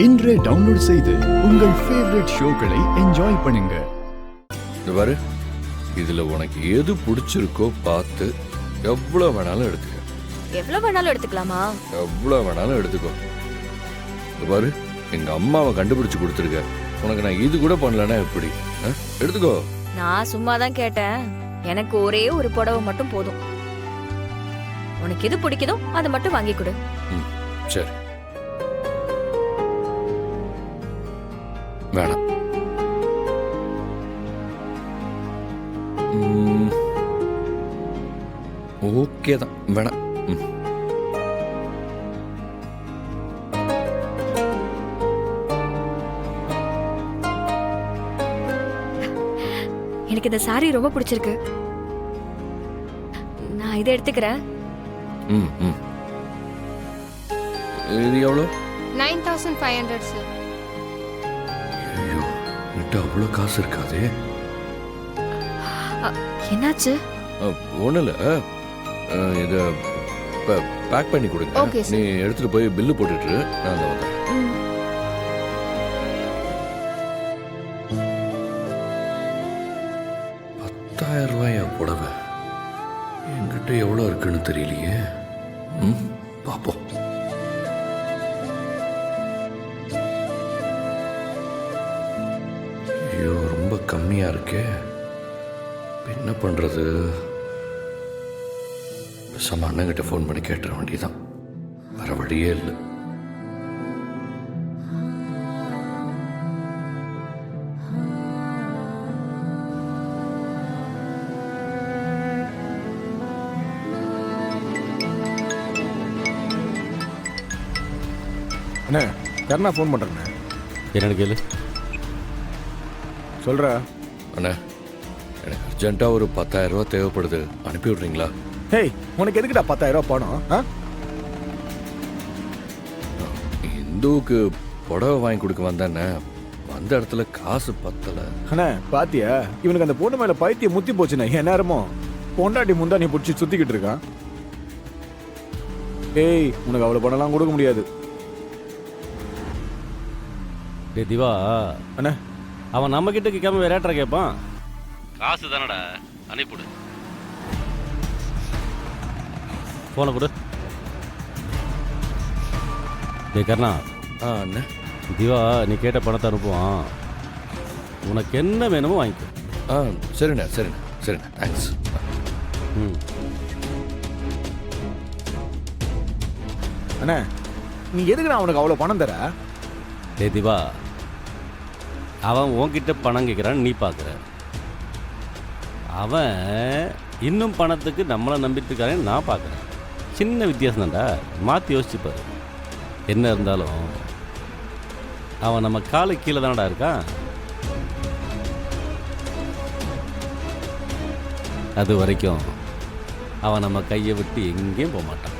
இன்றே டவுன்லோட் செய்து உங்கள் ஃபேவரட் ஷோக்களை என்ஜாய் பண்ணுங்க. பாரு, இதுல உனக்கு எது பிடிச்சிருக்கோ பார்த்து எவ்வளவு வேணாலும் எடுத்துக்க. எவ்வளவு வேணாலும் எடுத்துக்கலாமா? எவ்வளவு வேணாலும் எடுத்துக்கோ. பாரு, எங்க அம்மாவை கண்டுபிடிச்சு கொடுத்துருக்க. உனக்கு நான் இது கூட பண்ணலன்னா எப்படி? எடுத்துக்கோ. நான் சும்மா தான் கேட்டேன். எனக்கு ஒரே ஒரு புடவை மட்டும் போதும். உனக்கு எது பிடிக்குதோ அதை மட்டும் வாங்கி கொடு. சரி, வேணாம். ஓகே தான், வேணாம். எனக்கு இந்த சாரி ரொம்ப பிடிச்சிருக்கு. நான் இதை எடுத்துக்கிறேன். இது எவ்வளோ? 9500 சார். ஐயோ, என்கிட்ட அவ்வளோ காசு இருக்காதே. என்னாச்சு? ஒன்றும் இல்லை, இதை பேக் பண்ணி கொடுங்க. Okay, sir. நீ எடுத்துட்டு போய் பில்லு போட்டுட்டு நான் அந்த வந்தேன். 10,000 ரூபாயா புடவை? என்கிட்ட எவ்வளோ இருக்குன்னு தெரியலையே. பார்ப்போம். ஐயோ, ரொம்ப கம்மியாக இருக்கே. என்ன பண்ணுறது? பேசாம அண்ணங்கிட்ட ஃபோன் பண்ணி கேட்டுற வேண்டியதான். வர வழியே இல்லை. அண்ணே, கருணா ஃபோன் பண்ணுறேண்ணே. என்னன்னு கேளு. சொல்கிற அண்ணா, எனக்கு அர்ஜென்ட்டாக ஒரு 10,000 ரூபா தேவைப்படுது. அனுப்பி விட்றீங்களா? ஹேய், உனக்கு எதுக்குடா 10,000 ரூபா பணம்? இந்துவுக்கு புடவை வாங்கி கொடுக்க வந்தேண்ணே. வந்த இடத்துல காசு பத்தலை. அண்ணே, பாத்தியா, இவனுக்கு அந்த பொண்ணு மேலே பைத்தியம் முத்தி போச்சுண்ணே. என் நேரமும் பொண்டாட்டி முந்தா நீ பிடிச்சி சுற்றிக்கிட்டு இருக்கான். ஏய், உனக்கு அவ்வளோ பணம்லாம் கொடுக்க முடியாது. டே திவா, அண்ணே, அவன் நம்ம கிட்ட கேட்காம வேற ஏட்டா கேட்பான். காசு தானடா, அனுப்பிவிடு. போன கொடு. டே கர்ணா. அண்ணே, திவா, நீ கேட்ட பணத்தை அனுப்புவான். உனக்கு என்ன வேணுமோ வாங்கிக்கோ. சரிண்ணே, சரிண்ணே, சரிண்ணே, தேங்க்ஸ். அண்ணே, நீ எதுக்குண்ணா அவனுக்கு அவ்வளோ பணம் தர? டே திவா, அவன் உன்கிட்ட பணம் கேட்குறான்னு நீ பார்க்குற. அவன் இன்னும் பணத்துக்கு நம்மளை நம்பிட்டு இருக்கானே நான் பார்க்குறேன். சின்ன வித்தியாசம் தான்டா, மாற்றி யோசிச்சுப்பாரு. என்ன இருந்தாலும் அவன் நம்ம காலு கீழே தானடா இருக்கான். அது வரைக்கும் அவன் நம்ம கையை விட்டு எங்கேயும் போக மாட்டான்.